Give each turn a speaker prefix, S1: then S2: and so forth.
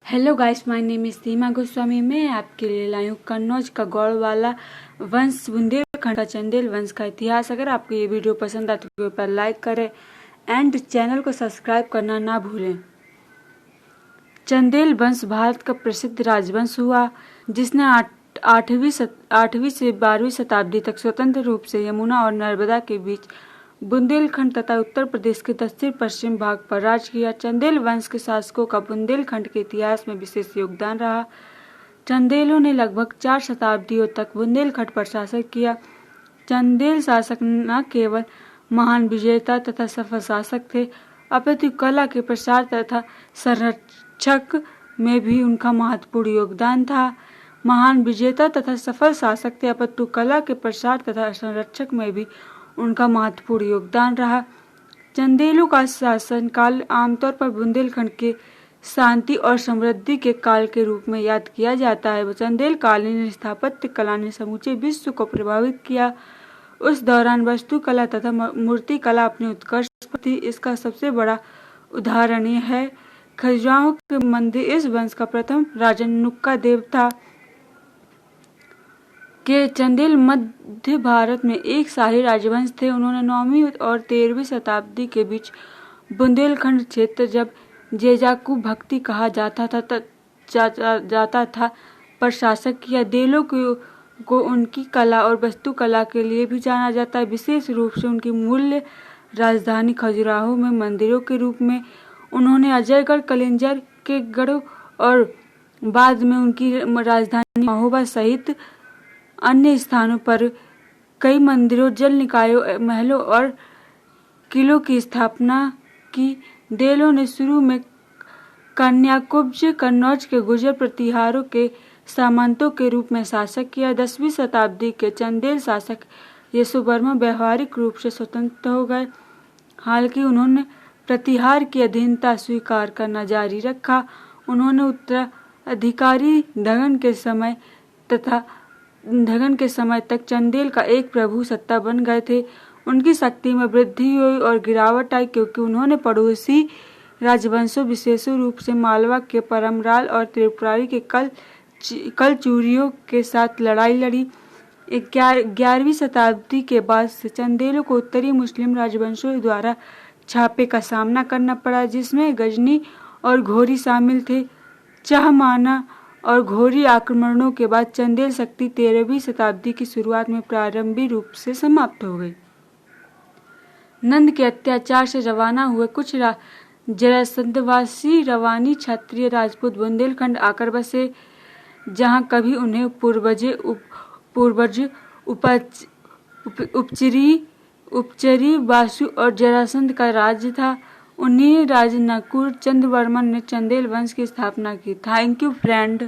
S1: Hello guys, my name is Seema Goswami. मैं आपके लिए लाई हूँ कन्नौज का गौड़वाला वंश बुंदेलखंड का चंदेल वंश का इतिहास। अगर आपको ये वीडियो पसंद आए तो वीडियो पर लाइक करें एंड चैनल को सब्सक्राइब करना ना भूलें। चंदेल वंश भारत का प्रसिद्ध राजवंश हुआ जिसने 8वीं से 12वीं शताब्दी तक स्वतंत्र रूप से यमुना और नर्मदा के बीच बुंदेलखंड तथा उत्तर प्रदेश के दक्षिण पश्चिम भाग पर राज किया। चंदेल वंश के शासकों का बुंदेलखंड के इतिहास में विशेष योगदान रहा। चंदेलों ने लगभग 4 शताब्दियों तक बुंदेलखंड पर शासन किया। चंदेल शासक न केवल महान विजेता तथा सफल शासक थे, अपितु कला के प्रसार तथा संरक्षक में भी उनका महत्वपूर्ण योगदान था। महान विजेता तथा सफल शासक थे, अपितु कला के प्रसार तथा संरक्षक में भी उनका महत्वपूर्ण योगदान रहा। चंदेलों का शासनकाल आमतौर पर बुंदेलखंड के शांति और समृद्धि के काल के रूप में याद किया जाता है। चंदेल कालीन स्थापत्य कला ने समूचे विश्व को प्रभावित किया। उस दौरान वास्तुकला तथा मूर्ति कला अपने उत्कर्ष पर थी। इसका सबसे बड़ा उदाहरण यह है खजुराहो के मंदिर। इस वंश का प्रथम राजा नुक्का देव था के चंदेल मध्य भारत में एक शाही राजवंश थे। उन्होंने 9वीं और 13वीं शताब्दी के बीच बुंदेलखंड क्षेत्र, जब जेजाकू भक्ति कहा जाता था पर शासन किया। देलों को उनकी कला और वास्तुकला के लिए भी जाना जाता है, विशेष रूप से उनकी मूल राजधानी खजुराहो में मंदिरों के रूप में। उन्होंने अजयगढ़, कलिंजर के गढ़ और बाद में उनकी राजधानी महोबा सहित अन्य स्थानों पर कई मंदिरों, जल निकायों, महलों और किलों की स्थापना की। देलों ने शुरू में कन्याकुब्ज कन्नौज के गुर्जर प्रतिहारों के सामंतों के रूप में शासन किया। 10वीं शताब्दी के चंदेल शासक यशोवर्मा व्यावहारिक रूप से स्वतंत्र हो गए, हालांकि उन्होंने प्रतिहार की अधीनता स्वीकार करना जारी रखा। उन्होंने उत्तराधिकारी धगन के समय तक चंदेल का एक प्रभु सत्ता बन गए थे। उनकी शक्ति में वृद्धि हुई और गिरावट आई क्योंकि उन्होंने पड़ोसी राजवंशों, विशेष रूप से मालवा के परमराल और त्रिपुरारी के कलचुरियों के साथ लड़ाई लड़ी। 11वीं शताब्दी के बाद से चंदेलों को उत्तरी मुस्लिम राजवंशों द्वारा छापे का सामना करना पड़ा, जिसमें गजनी और घोरी शामिल थे। चाहमाना और घोरी आक्रमणों के बाद चंदेल शक्ति 13वीं शताब्दी की शुरुआत में प्रारंभिक रूप से समाप्त हो गई। नंद के अत्याचार से रवाना हुए कुछ जरासंधवासी रवानी क्षत्रिय राजपूत बुंदेलखंड आकर बसे, जहां कभी उन्हें पूर्वज उपचरी वासु और जरासंध का राज्य था। उन्हीं राज नकुल चंद्र वर्मन ने चंदेल वंश की स्थापना की। Thank you friend.